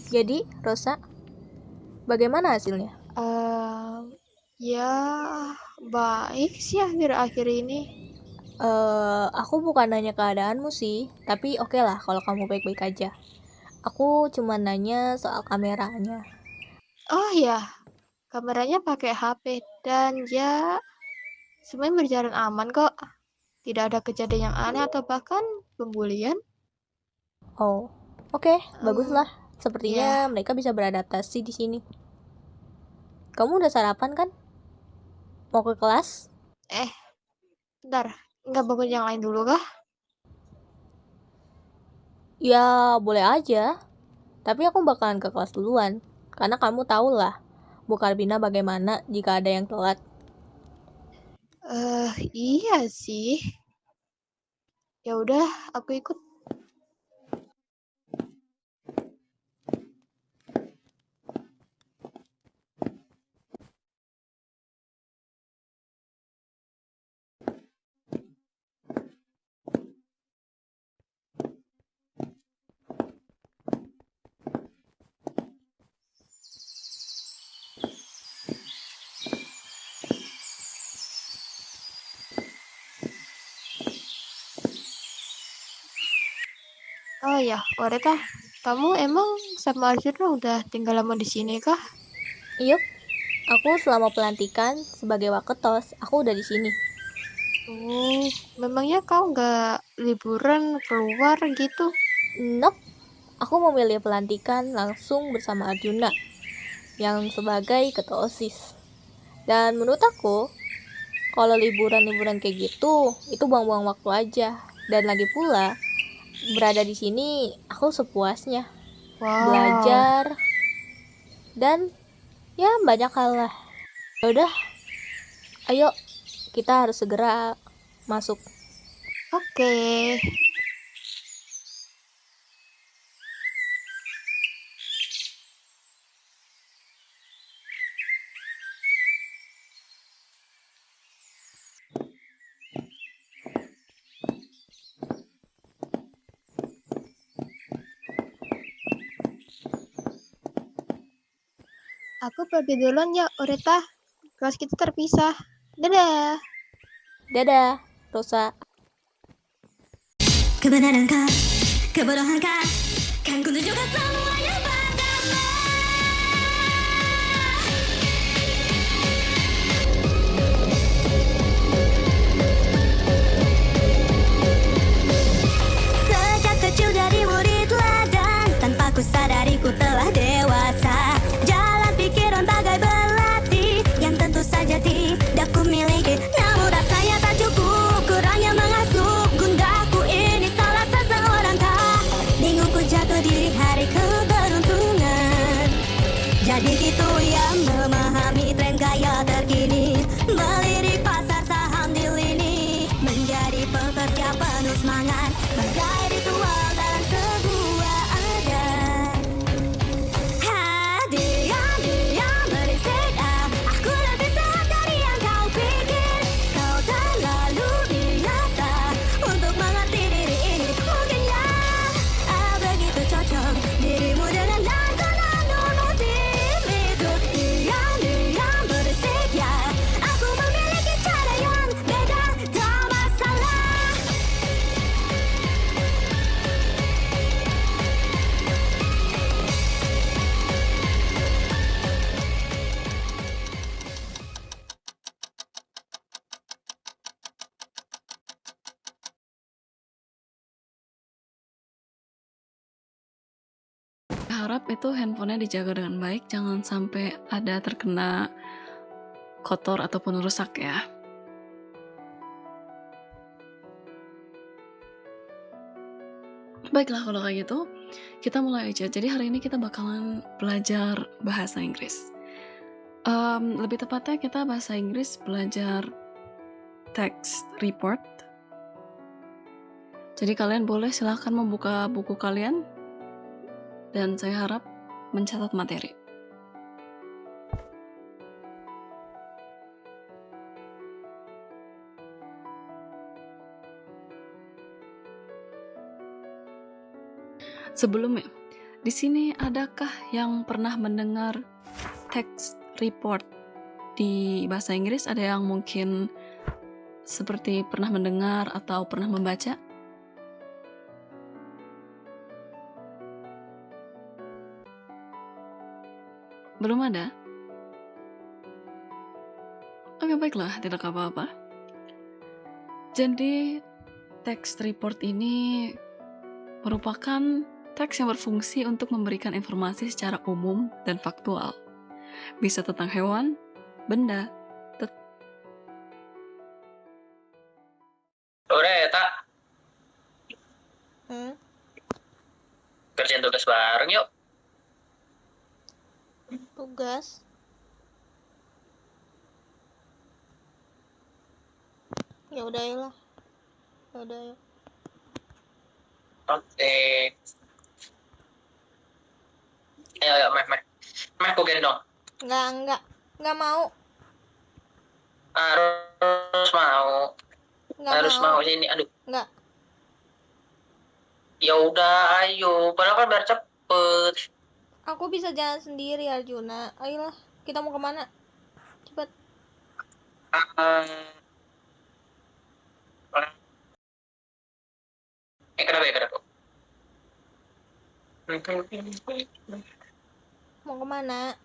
Jadi, Rosa, bagaimana hasilnya? Ya baik sih akhir-akhir ini. Aku bukan nanya keadaanmu sih, tapi oke lah kalau kamu baik-baik aja. Aku cuma nanya soal kameranya. Oh ya, kameranya pakai HP dan ya semuanya berjalan aman kok. Tidak ada kejadian yang aneh atau bahkan pembulian. Oh, oke, baguslah. Em, Sepertinya ya, mereka bisa beradaptasi di sini. Kamu udah sarapan kan? Mau ke kelas? eh, bentar, nggak bangun yang lain dulu kah? Ya, boleh aja. Tapi aku bakalan ke kelas duluan. Karena kamu tau lah, Bu Karbina bagaimana jika ada yang telat. Iya sih. Ya udah, aku ikut. Oh ya, Oreta, kamu emang sama Arjuna udah tinggal lama di sini kah? Yup, aku selama pelantikan sebagai waketos, aku udah di sini. Oh, memangnya kau nggak liburan keluar gitu? Nope, aku memilih pelantikan langsung bersama Arjuna yang sebagai ketua OSIS. Dan menurut aku, kalau liburan-liburan kayak gitu, itu buang-buang waktu aja. Dan lagi pula, berada di sini aku sepuasnya. Wow, Belajar dan ya banyak hal lah. Yaudah, ayo kita harus segera masuk. oke. Aku pergi duluan ya, Oreta. Kelas kita terpisah. Dadah. Dadah, Rosa. Kebenarankah, kebodohankah, kan ku tunjukkan semuanya padamu. Sejak kecil jadi murid ladang, tanpa ku sadari ku telah dewasa. Jalan pikiran bagai belati, yang tentu saja tidak ku miliki. Namun rasanya tak cukup, kurangnya mengasuh. Gundaku ini salah seseorang kah? Bingungku jatuh di hari keberuntungan. Jadi gitu yang memahami tren gaya terkini, melirik pasar saham di lini, menjadi pekerja penuh semangat, bagai ritual dalam sebuah adat. Diam-diam berisik, aku lebih sehat dari yang kau pikir. Kau terlalu biasa untuk mengerti diri ini. Mungkin ya, begitu cocok dirimu dengan dandanan non tim itu. Diam-diam berisik ya, aku memiliki cara yang beda, tak masalah. Harap itu handphonenya dijaga dengan baik, jangan sampai ada terkena kotor ataupun rusak ya. Baiklah kalau kayak gitu, kita mulai aja. Jadi hari ini kita bakalan belajar bahasa Inggris. Lebih tepatnya kita bahasa Inggris belajar text report. Jadi kalian boleh silahkan membuka buku kalian dan saya harap mencatat materi. Sebelumnya, Di sini adakah yang pernah mendengar text report di bahasa Inggris? Ada yang mungkin seperti pernah mendengar atau pernah membaca? Belum ada? Oke, baiklah, tidak apa-apa. Jadi, text report ini merupakan teks yang berfungsi untuk memberikan informasi secara umum dan faktual. Bisa tentang hewan, benda. Udah ya, Tak. Kerjain tugas bareng yuk. Tugas. Ya udah lah. Ya udah ya. Oke. Ayo, Meh, aku gendong. Nggak mau. Harus mau. Nggak Harus mau. mau sini. Aduh. Nggak. Ya udah, ayo. Padahal kan biar cepet. Aku bisa jalan sendiri, Arjuna. Ayolah, kita mau kemana? Cepet. Kenapa? Mau kemana?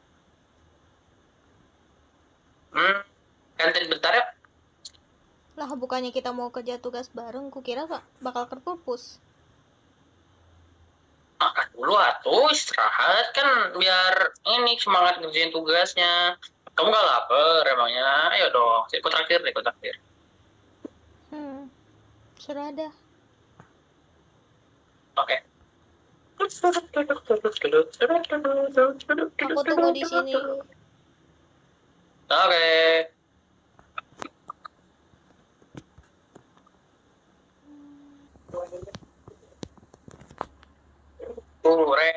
Kantin bentar ya. Lah, bukannya kita mau kerja tugas bareng, kukira bakal ke perpus. Makan dulu atuh, istirahat kan biar ini semangat ngerjain tugasnya. Kamu gak lapar emangnya? Ayo dong, ikut traktir. Serah dah. Oke. Aku tunggu di sini. Oke. Re.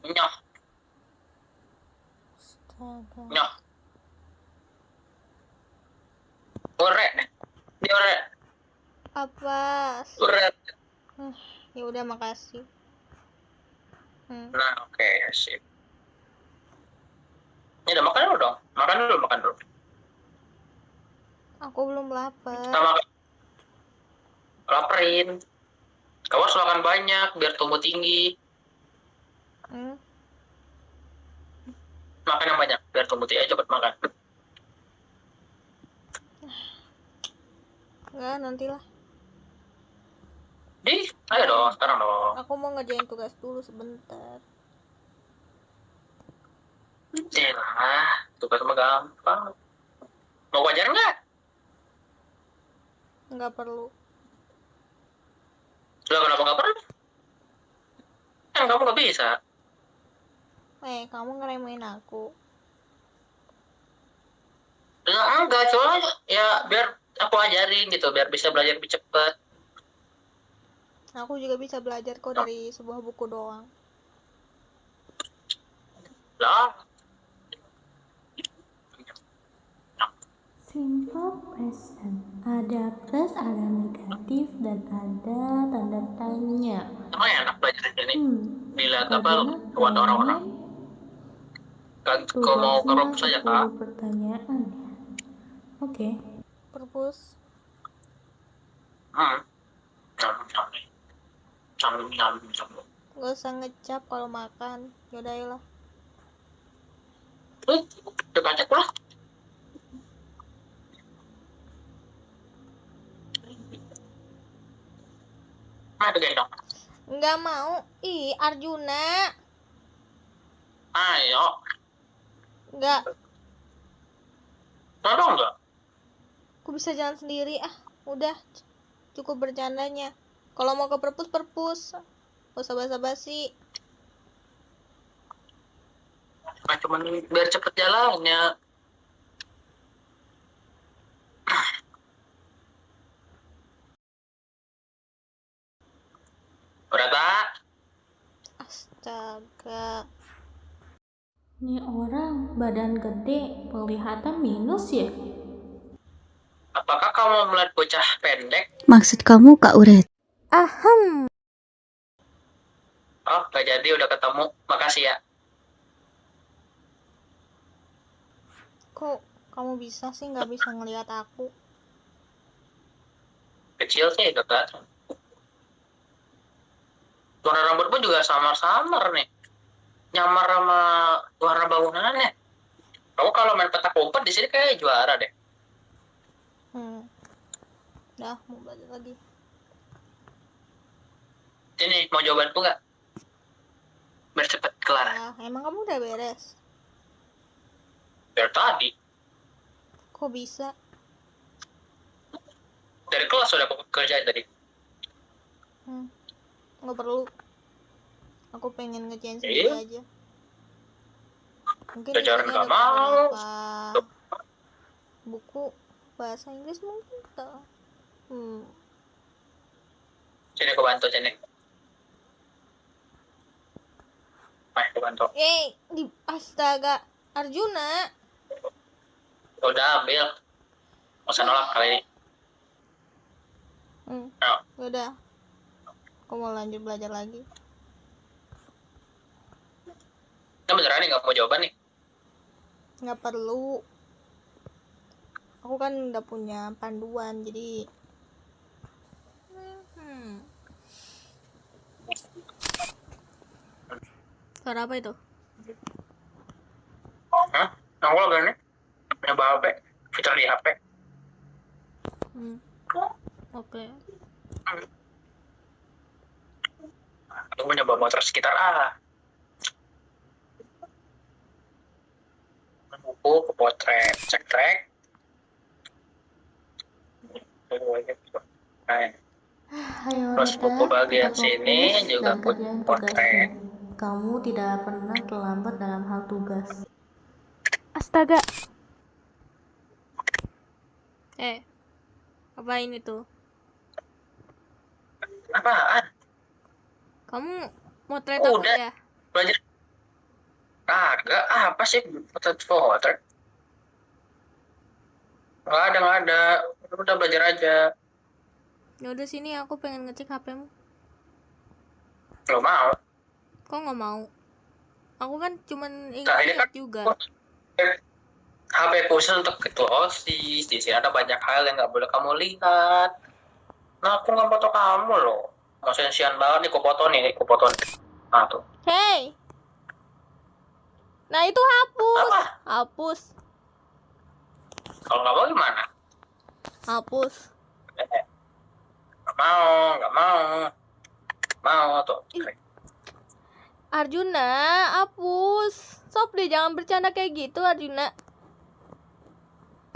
Nyoh. Astaga. Nyoh. Ore. Dia ore. Apa? Ore. Ya udah, makasih. Nah, oke, sip. Ini udah makan dulu dong. Makan dulu. Aku belum lapar. Sama laparin. Kamu harus makan banyak biar tumbuh tinggi. Makan yang banyak biar tumbuh tinggi. Ayo cepet makan. Enggak, nantilah. Ayo dong, sekarang dong. Aku mau ngerjain tugas dulu sebentar. Lah, tugas mah gampang. Mau wajar nggak? Nggak perlu. Lah, kenapa nggak perlu? Kan kamu nggak bisa. Kamu ngeremehin aku. Lah, enggak, cuma ya biar aku ajarin gitu, biar bisa belajar lebih cepat. Aku juga bisa belajar kok dari sebuah buku doang. Lah. Simple present. Ada plus, ada negatif, dan ada tanda tanya. Emang enak belajar di sini. Dilihat apa buat Karena orang-orang. Kau mau ke perpus saja, Kak? Pertanyaan. Oke. Perpus. Gak usah ngecap kalau makan. Yaudah, ayolah. Udah baca pula. Mana gendong? Nggak mau. Ih, Arjuna. Ayo. Nggak. Kenapa enggak? Aku bisa jalan sendiri. Udah. Cukup bercandanya. Kalau mau ke perpus. Gak usah basa-basi. Nah, cuman biar cepet jalannya. Udah, Tak? Astaga. Nih orang badan gede, penglihatan minus ya? Apakah kamu melihat bocah pendek? Maksud kamu Kak Uret? Ahem. Oh, nggak jadi, udah ketemu. Makasih ya. Kok kamu bisa sih nggak bisa ngelihat aku? Kecil sih, dekat. Warna rambutmu juga samar-samar nih. Nyamar sama warna bangunannya. Kamu kalau main petak umpet di sini kayak juara deh. Dah mau belajar lagi. Sini, mau jawabanku nggak? Biar cepet kelar. Ah, emang kamu udah beres? Biar tadi. Kok bisa? Dari kelas udah aku kerjain tadi. Nggak perlu. Aku pengen ngerjain sendiri aja. Mungkin Jajaran isinya nggak ada mau. beberapa buku bahasa Inggris mungkin tak. Sini aku bantu, sini. Aku bantu. Di astaga, Arjuna. Udah ambil. Nggak usah nolak kali ini. Ayo. Udah. Aku mau lanjut belajar lagi. Ini beneran nih nggak mau jawaban nih. Nggak perlu. Aku kan udah punya panduan, jadi suara apa itu? Hah? Aku lagi nih. Nyoba HP. Fitur di HP. Oke. Aku mau nyoba motor sekitar buku ke potret, cek track. Ayo Terus Rita, buku bagian kita sini fokus juga dan kerjain potret. tugasnya. Kamu tidak pernah terlambat dalam hal tugas. Astaga. Apain itu? Apaan? Kamu motret aku Udah. ya? Belajar. Kagak, apa sih potret? Nggak ada. Udah belajar aja. Ya udah sini, aku pengen ngecek HP-mu. Nggak mau. Kok nggak mau? Aku kan cuman ingin Nah, ini ngecek kan juga. HP khusus untuk ketua OSIS. Di sini ada banyak hal yang nggak boleh kamu lihat. Nah, aku nggak foto kamu loh. Maksudnya sian banget nih, aku foto nih. Nah, tuh. Hey! Nah itu hapus. Apa? Hapus. Kalau nggak mau gimana? Hapus. Nggak mau. Mau tuh. Arjuna, hapus. Stop deh, jangan bercanda kayak gitu, Arjuna.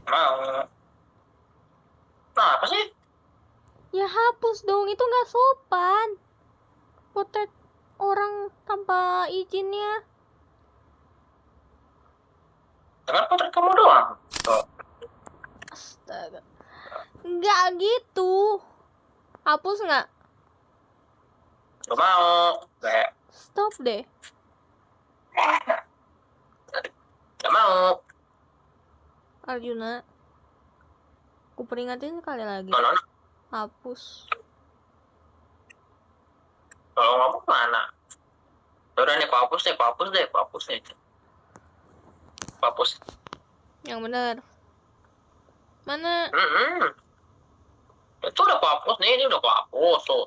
Mau. Nah, apa sih? Ya hapus dong, itu nggak sopan. Potret orang tanpa izinnya. Dengan potret kamu doang. Tuh. Astaga. Nggak gitu. Hapus nggak? Nggak mau. Stop deh. Nggak mau. Arjuna. Aku peringatin sekali lagi. Mana? Hapus. Kalau nggak mau mana? Udah nih, aku hapus deh. Hapus. Yang benar. Mana? Itu udah aku hapus nih, ini udah aku hapus. Tuh,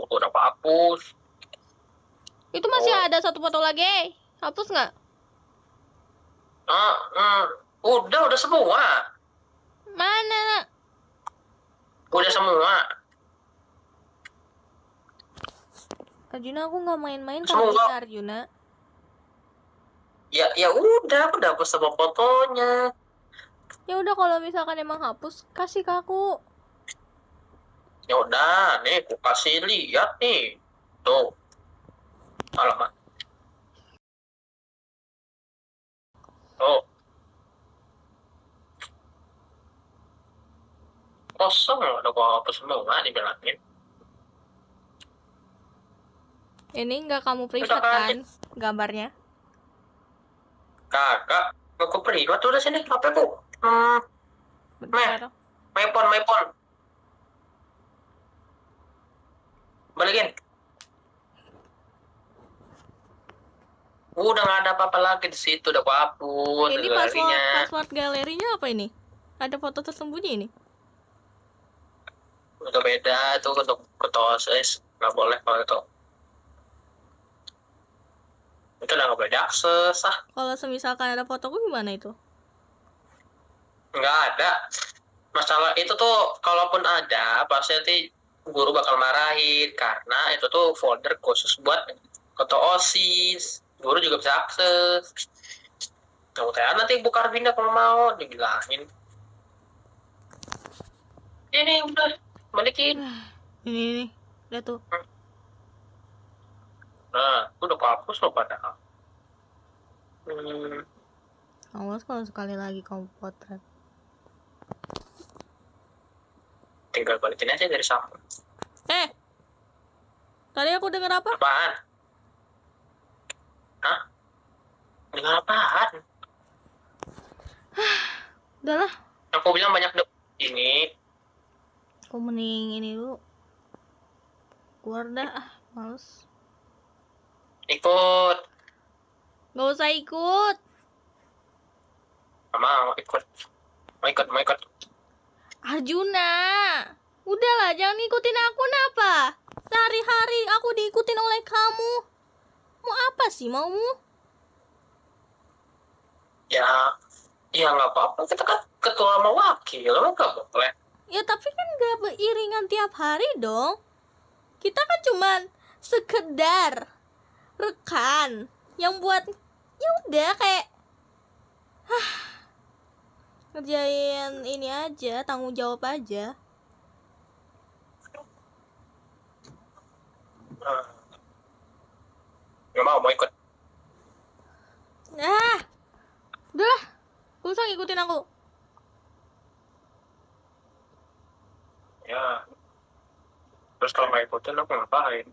udah aku hapus. Itu masih ada satu foto lagi. Hapus nggak? Udah semua. Mana? Udah semua. Arjuna, aku nggak main-main Semua. kali ya, Arjuna. Ya udah, aku udah hapus semua fotonya. Ya udah, kalau misalkan emang hapus, kasih ke aku. Ya udah, nih aku kasih lihat nih. Tuh. Alamak. Tuh. Kosong loh, udah aku hapus semua, dibilangin. Ini nggak kamu privat kan gambarnya? Kakak, aku privat udah sini HP-ku. Bentar. My phone. udah nggak ada apa-apa lagi di situ, udah aku hapus Ini galerinya. password galerinya apa ini? Ada foto tersembunyi ini. Udah beda itu untuk ketos, nggak boleh kalau itu. Itu udah nggak boleh diakses Kalau semisalkan ada fotoku gimana itu? nggak ada. Masalah itu tuh kalaupun ada pasti nanti guru bakal marahin karena itu tuh folder khusus buat ketua OSIS. Guru juga bisa akses. Kamu tanya nanti Bu Karbina kalau mau dibilangin. Ini udah balikin. Ini udah tuh. Nah, itu udah hapus loh padahal. Awas kalau sekali lagi kamu potret. Tinggal balikin aja dari sama. Tadi aku dengar apa? Apaan? Hah? Dengar apaan? Udahlah, Aku bilang banyak ini. aku mending ini dulu. Keluar dah, males. Ikut. Gak usah ikut. Gak mau ikut. Mau ikut. Arjuna, udahlah, jangan ngikutin aku napa. Sehari-hari aku diikutin oleh kamu. Mau apa sih maumu? Ya nggak apa-apa. Kita kan ketua sama wakil, nggak boleh. Ya tapi kan gak beriringan tiap hari dong. Kita kan cuman sekedar rekan yang buat ya udah kayak ngerjain ini aja, tanggung jawab aja. Nggak mau ikut. Udahlah, gak usah ngikutin aku. Ya. Terus kalau nggak ikutin aku ngapain?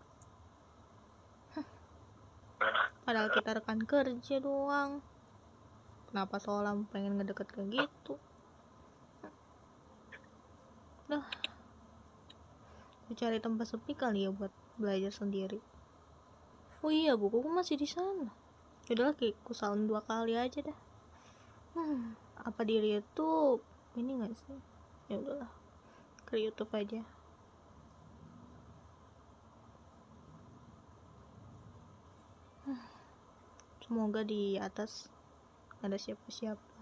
Nah, Padahal kita rekan kerja doang. Kenapa seolah pengen ngedeket kayak gitu? Udah, cari tempat sepi kali ya buat belajar sendiri. Oh iya, bukuku masih di sana. Yaudahlah, kayak ku sound 2 kali aja dah. Apa di YouTube ini nggak sih? Ya udahlah, ke YouTube aja. Semoga di atas nggak ada siapa-siapa.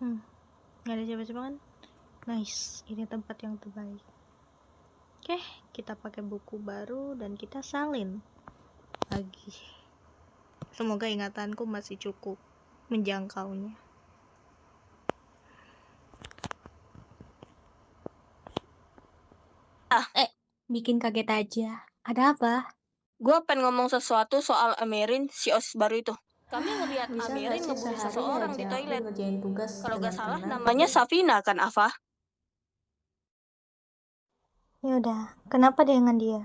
Nggak ada siapa-siapa kan? Nice, ini tempat yang terbaik. Oke, kita pakai buku baru dan kita salin lagi. Semoga ingatanku masih cukup menjangkaunya. Bikin kaget aja. Ada apa? Gue pengen ngomong sesuatu soal Amerin, si OSIS baru itu. Kami ngeliat Bisa Amerin nggak sih ngebully sehari seseorang aja di aku toilet. ngerjain tugas Kalau gak dengan salah tenang? namanya Safina kan, Ava? Yaudah, kenapa dengan dia?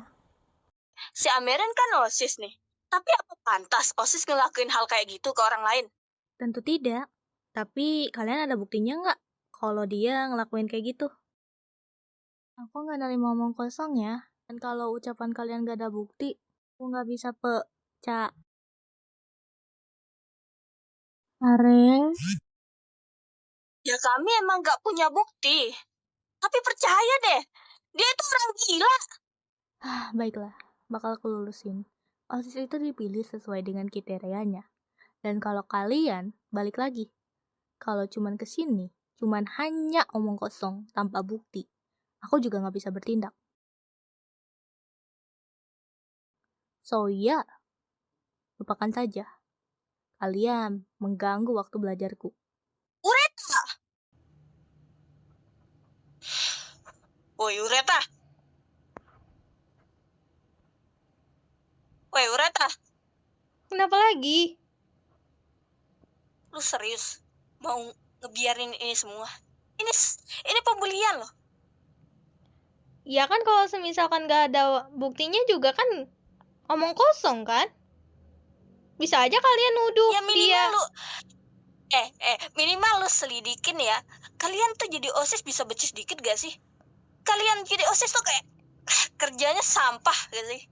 Si Amerin kan OSIS nih. Tapi apa pantas OSIS ngelakuin hal kayak gitu ke orang lain? Tentu tidak. Tapi kalian ada buktinya nggak kalau dia ngelakuin kayak gitu? Aku nggak nerima omong kosong ya. Dan kalau ucapan kalian gak ada bukti, aku nggak bisa percaya. Are, Ya kami emang gak punya bukti. Tapi percaya deh, dia itu orang gila. baiklah, bakal aku lulusin. OSIS itu dipilih sesuai dengan kriterianya. Dan kalau kalian balik lagi, kalau cuman kesini, cuman hanya omong kosong tanpa bukti, aku juga nggak bisa bertindak. So ya, lupakan saja. Kalian mengganggu waktu belajarku. Ureta! Woi Ureta! Woi Ureta! Kenapa lagi? Lu serius mau ngebiarin ini semua? Ini pembulian loh. Ya kan kalau semisalkan gak ada buktinya juga kan omong kosong kan? Bisa aja kalian nuduh Ya dia. minimal lu Minimal lu selidikin ya. Kalian tuh jadi OSIS bisa becus dikit gak sih? Kalian jadi OSIS tuh kayak kerjanya sampah gak sih?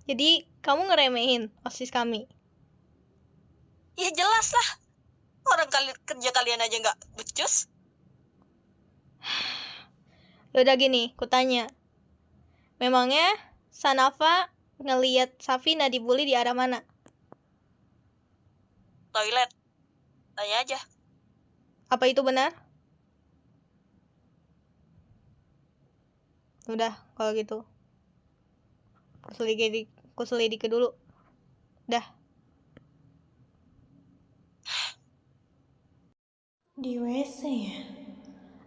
Jadi kamu ngeremehin OSIS kami. Ya jelas lah. Orang kerja kalian aja nggak becus. Yaudah gini, kutanya. Memangnya Sanafa ngeliat Safina dibully di arah mana? Toilet. Tanya aja. Apa itu benar? Udah, kalau gitu. Kuselidiki dulu. Dah. Di WC ya?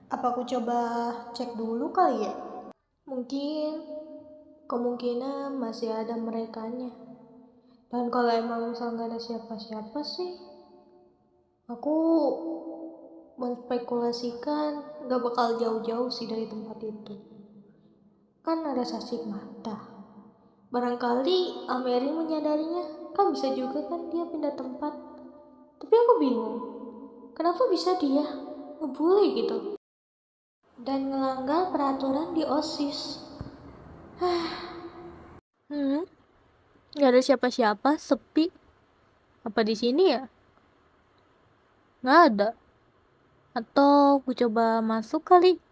Apa aku coba cek dulu kali ya? Mungkin kemungkinan masih ada merekanya. Dan kalau emang misal nggak ada siapa-siapa sih, aku menspekulasikan nggak bakal jauh-jauh sih dari tempat itu. Kan ada saksi mata. Barangkali Ameri menyadarinya, kan bisa juga kan dia pindah tempat. Tapi aku bingung, kenapa bisa dia ngebully gitu? Dan ngelanggar peraturan di OSIS. Nggak ada siapa-siapa, sepi. Apa di sini ya? Nggak ada. Atau aku coba masuk kali.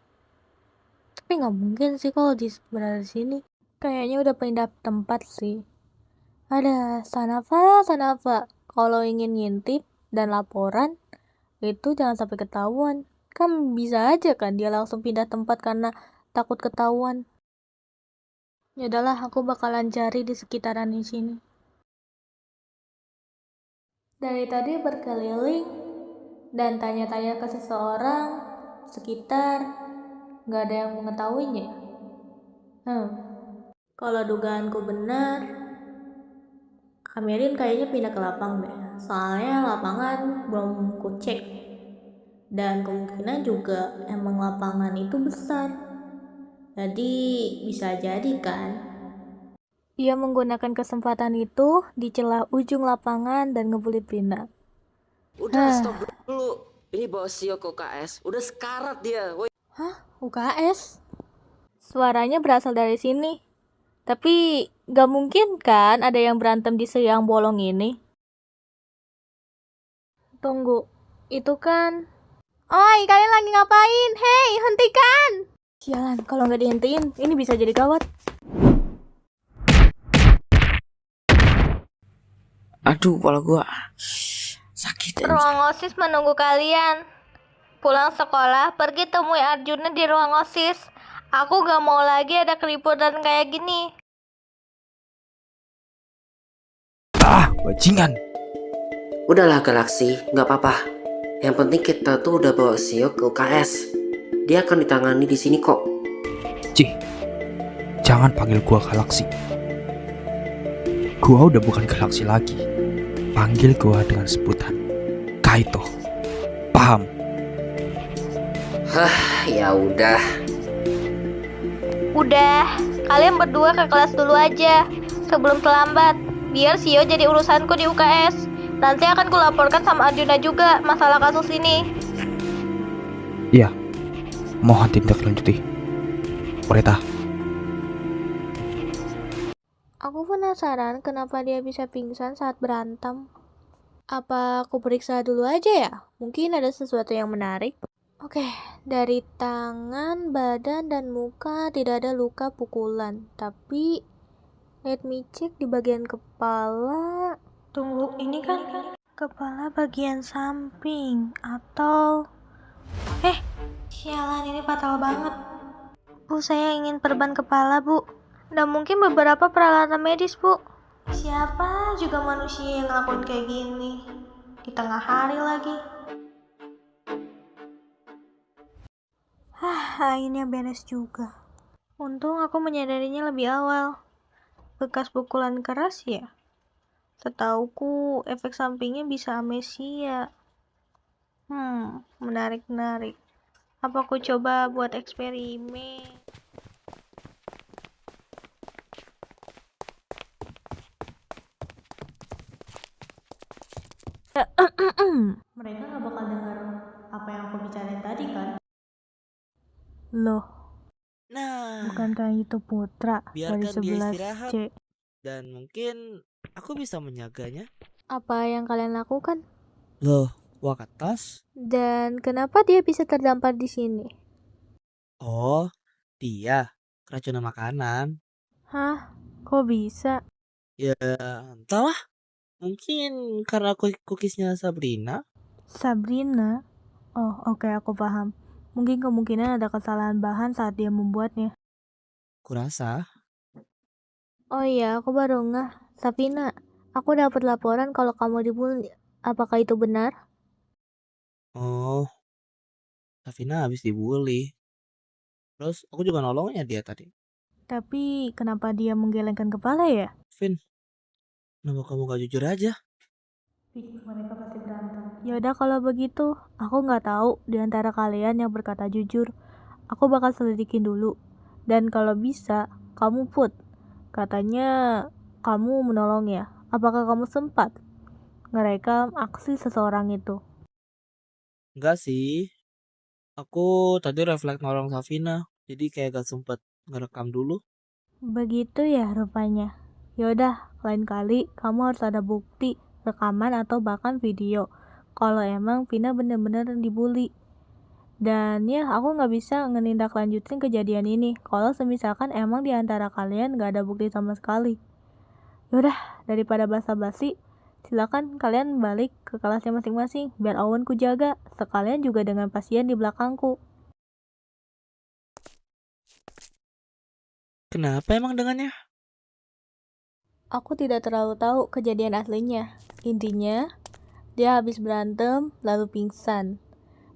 Tapi nggak mungkin sih kalau berada di sini. Kayaknya udah pindah tempat sih. Ada Sanafa. Kalau ingin ngintip dan laporan, itu jangan sampai ketahuan. Kan bisa aja kan dia langsung pindah tempat karena takut ketahuan. Ya udahlah, aku bakalan cari di sekitaran di sini. Dari tadi berkeliling dan tanya-tanya ke seseorang sekitar, nggak ada yang mengetahuinya. Kalau dugaanku benar, Kamerin kayaknya pindah ke lapang deh. Soalnya lapangan belum ku cek. Dan kemungkinan juga emang lapangan itu besar. Jadi bisa jadi kan dia menggunakan kesempatan itu di celah ujung lapangan dan ngebully Prina. Udah stop dulu. Ini bawa Sio ke UKS. Udah sekarat dia. Woi. Hah? UKS? Suaranya berasal dari sini. Tapi gak mungkin kan ada yang berantem di siang bolong ini. Tunggu, itu kan... Oi, kalian lagi ngapain? Hei, hentikan! Sialan, kalau nggak dihentiin, ini bisa jadi gawat. Aduh, kepala gua sakit. Ruang OSIS menunggu kalian. Pulang sekolah, pergi temui Arjuna di ruang OSIS. Aku gak mau lagi ada keributan kayak gini. Bajingan. Udahlah Galaksi, nggak apa-apa. Yang penting kita tuh udah bawa Sio ke UKS. Dia akan ditangani di sini kok. Cih, jangan panggil gua Galaksi. Gua udah bukan Galaksi lagi. Panggil gua dengan sebutan Kaito. Paham? Hah, ya udah. Udah, kalian berdua ke kelas dulu aja sebelum terlambat. Biar Sio jadi urusanku di UKS. Nanti akan kulaporkan sama Arjuna juga masalah kasus ini. Iya. Mohon tindak lanjuti. Perintah. Aku penasaran kenapa dia bisa pingsan saat berantem. Apa aku periksa dulu aja ya? Mungkin ada sesuatu yang menarik. Oke, dari tangan, badan, dan muka tidak ada luka pukulan. Tapi, let me check di bagian kepala. Tunggu, ini kan kepala bagian samping. Atau... sialan, ini fatal banget. Bu, saya ingin perban kepala, Bu. Dan mungkin beberapa peralatan medis, Bu. Siapa juga manusia yang ngelakuin kayak gini? Di tengah hari lagi. Akhirnya beres juga. Untung aku menyadarinya lebih awal. Bekas pukulan keras ya? Setauku, efek sampingnya bisa amnesia. Menarik. Apa aku coba buat eksperimen? Mereka gak bakal dengar apa yang aku bicarain tadi kan? Loh, Nah, bukankah itu Putra dari biarkan dia 11C? istirahat dan mungkin aku bisa menjaganya. Apa yang kalian lakukan? Loh, Wakatas? Dan kenapa dia bisa terdampar di sini? Oh, dia keracunan makanan. Hah? Kok bisa? Ya, entahlah. Mungkin karena cookiesnya Sabrina. Sabrina? Oh, oke, aku paham. Mungkin kemungkinan ada kesalahan bahan saat dia membuatnya. Kurasa. Oh iya, aku baru ngeh. Sapina, aku dapat laporan kalau kamu dibully. Apakah itu benar? Oh, Safina habis dibully. Terus aku juga nolongnya dia tadi. Tapi kenapa dia menggelengkan kepala ya? Vin, kenapa kamu gak jujur aja? Mereka pasti berantem. Yaudah kalau begitu, aku nggak tahu di antara kalian yang berkata jujur. Aku bakal selidikin dulu. Dan kalau bisa, kamu put. Katanya kamu menolong ya. Apakah kamu sempat ngerekam aksi seseorang itu? Enggak sih. Aku tadi refleks nolong Safina. Jadi kayak gak sempet ngerekam dulu. Begitu ya rupanya. Yaudah, lain kali kamu harus ada bukti, rekaman atau bahkan video. Kalau emang Vina bener-bener dibully. Dan ya, aku nggak bisa ngenindaklanjutin kejadian ini. Kalau semisalkan emang di antara kalian nggak ada bukti sama sekali. Yaudah, daripada basa-basi, silakan kalian balik ke kelasnya masing-masing. Biar Owen ku jaga, sekalian juga dengan pasien di belakangku. Kenapa emang dengannya? Aku tidak terlalu tahu kejadian aslinya. Intinya, dia habis berantem lalu pingsan.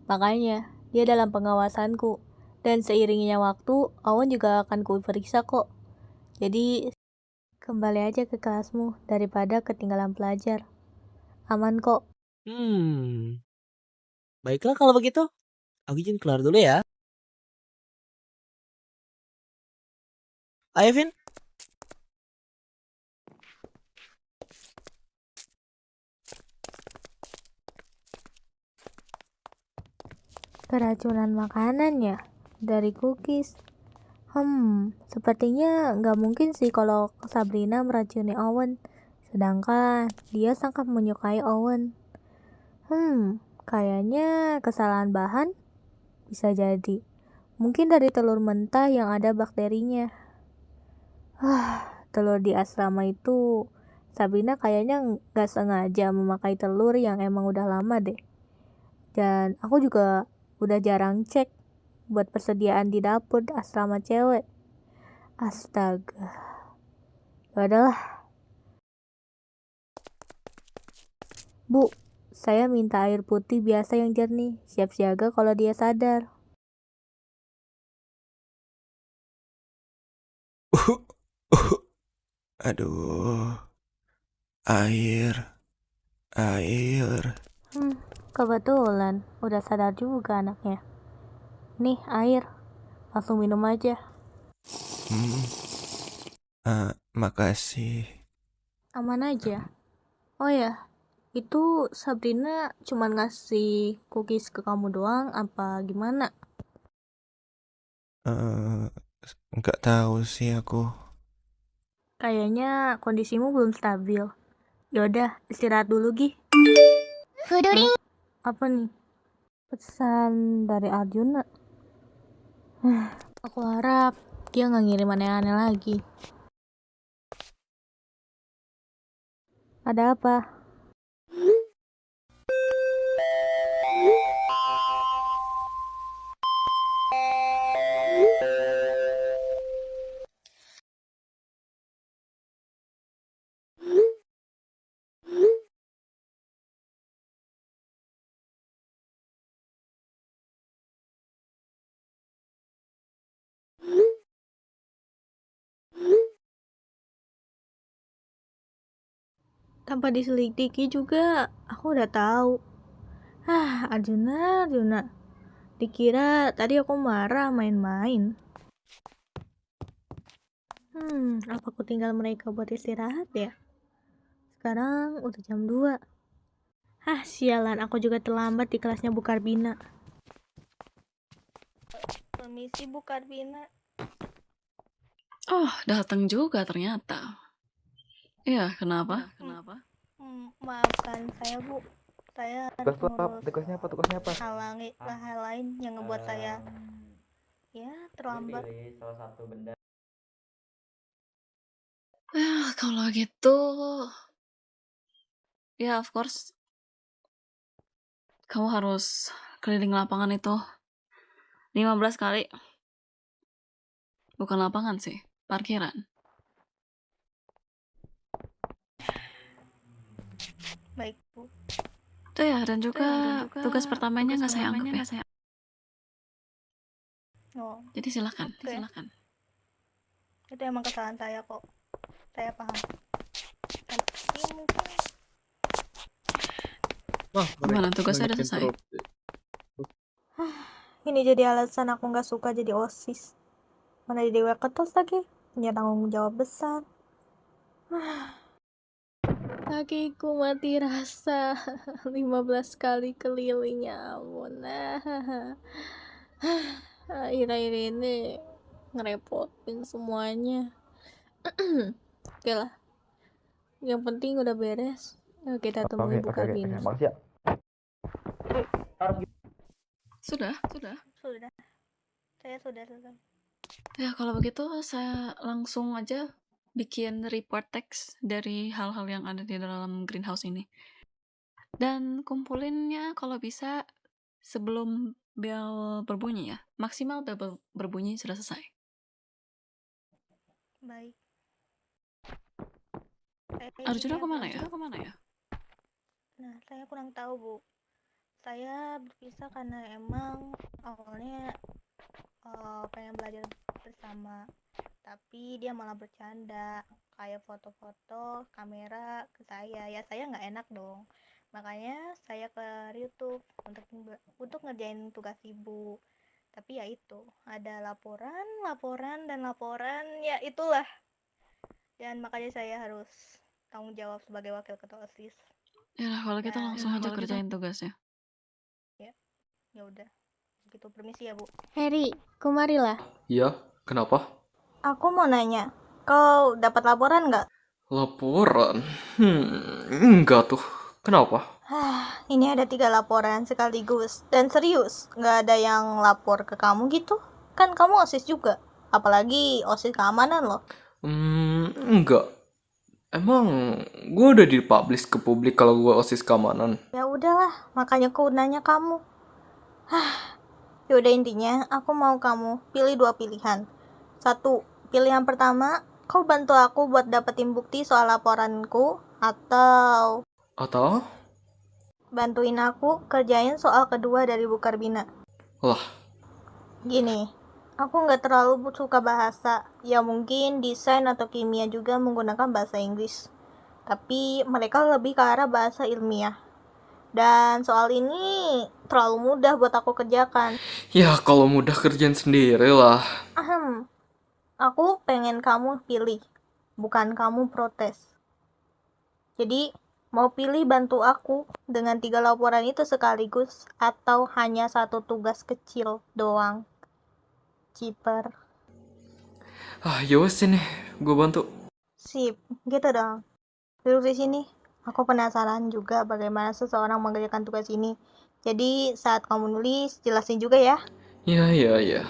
Makanya, dia dalam pengawasanku. Dan seiringnya waktu, Owen juga akan kuperiksa kok. Jadi, kembali aja ke kelasmu daripada ketinggalan pelajar. Aman kok. Baiklah kalau begitu. Aku izin keluar dulu ya. Ayo Vin. Keracunan makanan ya? Dari cookies. Sepertinya nggak mungkin sih kalau Sabrina meracuni Owen. Sedangkan dia sangat menyukai Owen. Kayaknya kesalahan bahan bisa jadi. Mungkin dari telur mentah yang ada bakterinya. Telur di asrama itu, Sabrina kayaknya nggak sengaja memakai telur yang emang udah lama deh. Dan aku juga udah jarang cek buat persediaan di dapur asrama cewek. Astaga. Adalah. Bu, saya minta air putih biasa yang jernih. Siap siaga kalau dia sadar. Aduh, air. Kebetulan udah sadar juga anaknya. Nih air, langsung minum aja. Makasih. Aman aja. Oh ya, itu Sabrina cuma ngasih cookies ke kamu doang apa gimana? Nggak tahu sih aku. Kayaknya kondisimu belum stabil. Yaudah, istirahat dulu Gi. Apa nih? Pesan dari Arjuna. Aku harap dia nggak ngirim aneh-aneh lagi. Ada apa? Tanpa diselidiki juga, aku udah tahu. Arjuna. Dikira tadi aku marah main-main. Apa aku tinggal mereka buat istirahat ya? Sekarang udah jam 2. Sialan, aku juga terlambat di kelasnya Bu Karbina. Permisi Bu Karbina. Oh, datang juga ternyata. Iya, kenapa? Maafkan saya Bu. Saya harus Tugasnya apa? hal lain yang ngebuat saya ya terlambat. Kalau gitu, ya of course, kamu harus keliling lapangan itu 15 kali. Bukan lapangan sih, parkiran. Baik Bu. Tuh ya, dan juga tugas pertamanya nggak saya anggap ya. Oh, Jadi silakan. itu emang kesalahan saya kok. Saya paham. Tapi mungkin Gimana, tugasnya udah selesai? Ini jadi alasan aku nggak suka jadi OSIS. Mana di dewa ketos lagi, punya tanggung jawab besar. Kakiku mati rasa 15 kali keliling, ya ampun. Akhir-akhir ini ngerepotin semuanya. Oke lah, yang penting udah beres. Yuk kita temuin Bu Karbina. Makasih ya. Sudah. saya sudah selesai. Ya, kalau begitu saya langsung aja bikin report text dari hal-hal yang ada di dalam greenhouse ini. Dan kumpulinnya kalau bisa sebelum bel berbunyi ya. Maksimal bel berbunyi sudah selesai. Baik. Arjuna kemana ya? Nah, saya kurang tahu Bu. Saya berpisah karena emang awalnya pengen belajar bersama, tapi dia malah bercanda kayak foto-foto kamera ke saya. Ya saya nggak enak dong, makanya saya ke YouTube untuk ngerjain tugas ibu. Tapi ya itu, ada laporan, ya itulah. Dan makanya saya harus tanggung jawab sebagai wakil ketua OSIS. Ya, kalau kita langsung aja kerjain tugasnya. Ya udah, gitu. Permisi ya Bu. Heri, kemarilah. Iya, kenapa? Aku mau nanya, kau dapat laporan nggak? Laporan? Enggak tuh. Kenapa? Ini ada 3 laporan sekaligus. Dan serius, nggak ada yang lapor ke kamu gitu? Kan kamu OSIS juga. Apalagi OSIS keamanan loh. Enggak. Emang gue udah dipublish ke publik kalau gue OSIS keamanan. Ya udahlah, makanya aku nanya kamu. Yaudah, intinya aku mau kamu pilih 2 pilihan. 1, pilihan pertama, kau bantu aku buat dapetin bukti soal laporanku, atau bantuin aku kerjain soal kedua dari Bu Karbina. Lah, Gini, aku nggak terlalu suka bahasa. Ya mungkin desain atau kimia juga menggunakan bahasa Inggris. Tapi mereka lebih ke arah bahasa ilmiah. Dan soal ini terlalu mudah buat aku kerjakan. ya kalau mudah kerjaan sendiri lah. Aku pengen kamu pilih, bukan kamu protes. Jadi, mau pilih bantu aku dengan 3 laporan itu sekaligus, atau hanya 1 tugas kecil doang? Ciper. Ya wes sini, gue bantu. Sip, gitu dong. Duduk di sini. Aku penasaran juga bagaimana seseorang mengerjakan tugas ini. Jadi saat kamu nulis, jelasin juga ya. Ya.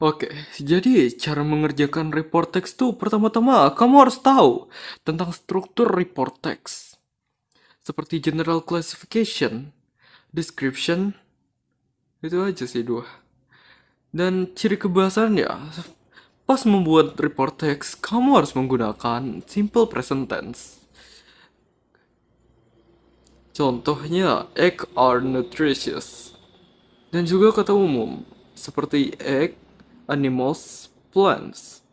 Oke, jadi cara mengerjakan report text tuh pertama-tama kamu harus tahu tentang struktur report text. Seperti general classification, description, itu aja sih 2. Dan ciri kebahasannya, pas membuat report text, kamu harus menggunakan simple present tense. Contohnya, egg are nutritious. Dan juga kata umum, seperti egg, animals, plants.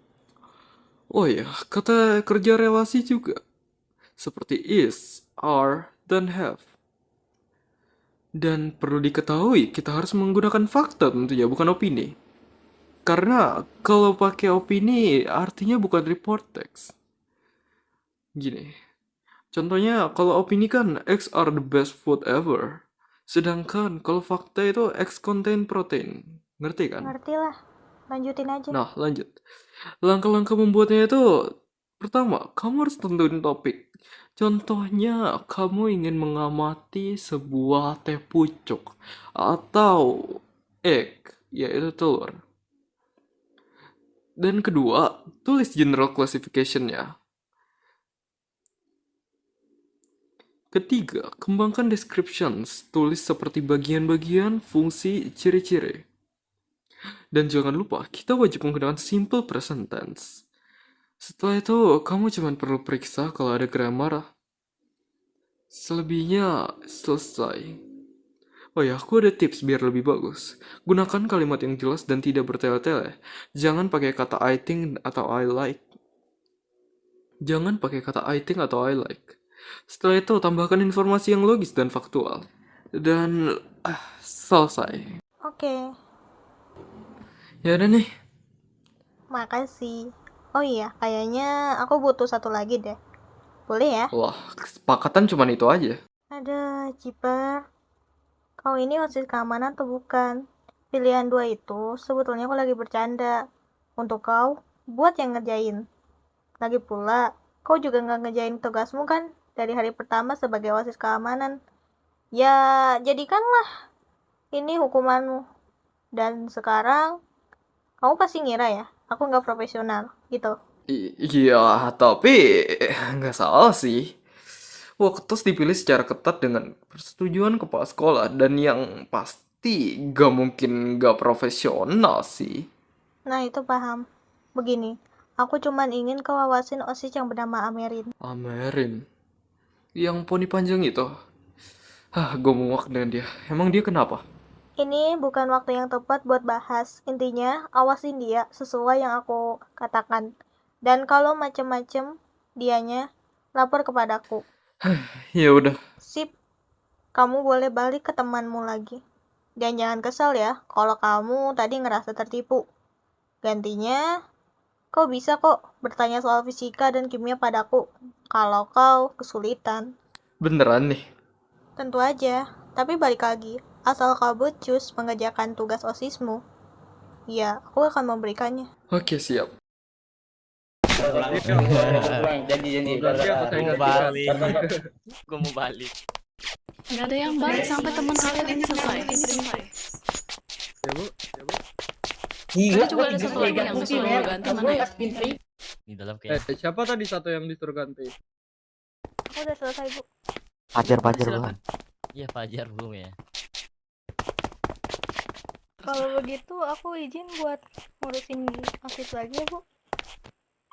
Oh ya, kata kerja relasi juga. Seperti is, are, dan have. Dan perlu diketahui, kita harus menggunakan fakta tentunya, bukan opini. Karena kalau pakai opini, artinya bukan report text. Gini, Contohnya, kalau opini kan eggs are the best food ever. Sedangkan kalau fakta itu eggs contain protein. Ngerti kan? Ngerti lah. Lanjutin aja. Nah, lanjut. Langkah-langkah membuatnya itu, pertama, kamu harus tentuin topik. Contohnya, kamu ingin mengamati sebuah teh pucuk atau egg, yaitu telur. Dan kedua, tulis general classification-nya. Ketiga, kembangkan descriptions, tulis seperti bagian-bagian, fungsi, ciri-ciri. Dan jangan lupa, kita wajib menggunakan simple present tense. Setelah itu, kamu cuma perlu periksa kalau ada grammar. Selebihnya, selesai. Oh ya, aku ada tips biar lebih bagus. Gunakan kalimat yang jelas dan tidak bertele-tele. Jangan pakai kata I think atau I like. Jangan pakai kata I think atau I like. Setelah itu, tambahkan informasi yang logis dan faktual. Dan selesai. Oke, Ya udah nih. makasih. Oh iya, kayaknya aku butuh satu lagi deh. Boleh ya? Wah, kesepakatan cuma itu aja. Ada Jiper. Kau ini OSIS keamanan atau bukan? Pilihan dua itu sebetulnya aku lagi bercanda. Untuk kau, buat yang ngerjain. Lagi pula, kau juga nggak ngerjain tugasmu kan? Dari hari pertama sebagai OSIS keamanan. Ya, jadikanlah ini hukumanmu. Dan sekarang, kamu pasti ngira ya, aku nggak profesional, gitu. Iya, tapi nggak salah sih. Waktu dipilih secara ketat dengan persetujuan kepala sekolah dan yang pasti gak mungkin gak profesional sih. Nah, itu paham. Begini, aku cuman ingin kau awasin OSIS yang bernama Amerin. Amerin, yang poni panjang itu. Gue muak dengan dia. Emang dia kenapa? Ini bukan waktu yang tepat buat bahas. Intinya, awasin dia sesuai yang aku katakan. Dan kalau macem-macem dianya, lapor kepadaku. Ya udah. Sip, kamu boleh balik ke temanmu lagi. Dan jangan kesal ya, kalau kamu tadi ngerasa tertipu. Gantinya, kau bisa kok bertanya soal fisika dan kimia padaku, kalau kau kesulitan. Beneran nih. Tentu aja, tapi balik lagi, asal kau becus mengerjakan tugas OSISmu, ya aku akan memberikannya. Oke, siap. Janji. Gue mau balik. Nggak ada yang balik sampai teman kalian ini selesai. Ya bu. Tadi juga ada satu lagi yang disuruh ganti, mana ya? Di dalam kayak. Siapa tadi satu yang disuruh ganti? Aku udah selesai, Bu. Pajar Silakan. Iya Fajar belum ya. Kalau begitu aku izin buat ngurusin OSIS lagi ya, Bu.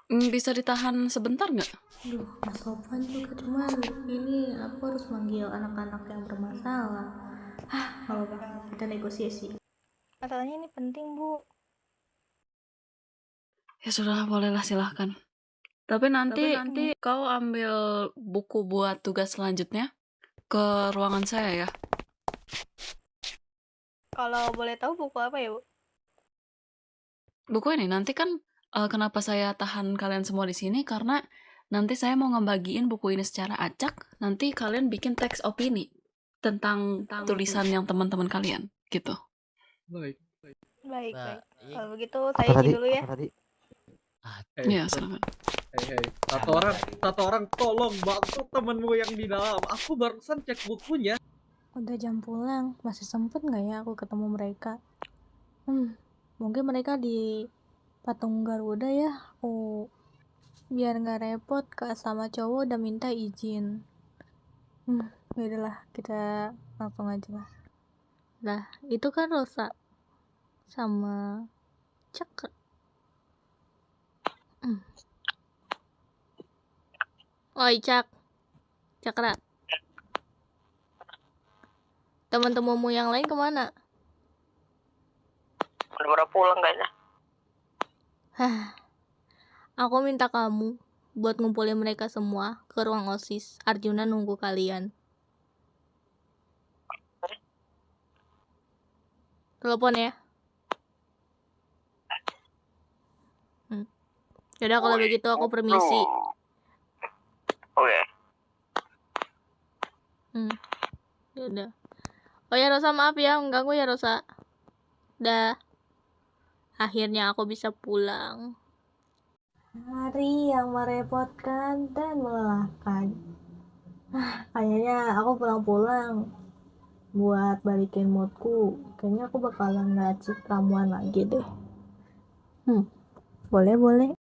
Bisa ditahan sebentar nggak? Duh, Mas Sofan juga, cuman ini aku harus manggil anak-anak yang bermasalah. Kalau kita negosiasi. Masalahnya ini penting, Bu. Ya sudah, bolehlah, silahkan. Tapi nanti kau ambil buku buat tugas selanjutnya ke ruangan saya ya. Kalau boleh tahu buku apa ya, Bu? Buku ini nanti kan kenapa saya tahan kalian semua di sini, karena nanti saya mau ngebagiin buku ini secara acak. Nanti kalian bikin teks opini tentang tulisan yang teman-teman kalian gitu. Baik. Baik. Iya. Kalau begitu saya izin dulu ya. Iya, silakan. Hei, satu orang tolong bantu temenmu yang di dalam. Aku barusan cek bukunya. Udah jam pulang, masih sempet nggak ya aku ketemu mereka? Mungkin mereka di patung Garuda ya. Aku biar nggak repot, Kak sama cowok udah minta izin. Yaudahlah, kita langsung aja lah. Lah, itu kan Rosa sama Cakra. Oi Cakra. Teman-temanmu yang lain kemana? Udah pulang kayaknya. Aku minta kamu buat ngumpulin mereka semua ke ruang OSIS. Arjuna nunggu kalian. Telepon ya. Yaudah kalau begitu aku permisi. Oke. Yaudah. Oh ya Rosa, maaf ya mengganggu ya Rosa. Dah. Akhirnya aku bisa pulang. Hari yang merepotkan dan melelahkan. Kayaknya aku pulang-pulang buat balikin moodku. Kayaknya aku bakalan ngacik ramuan lagi deh. Boleh.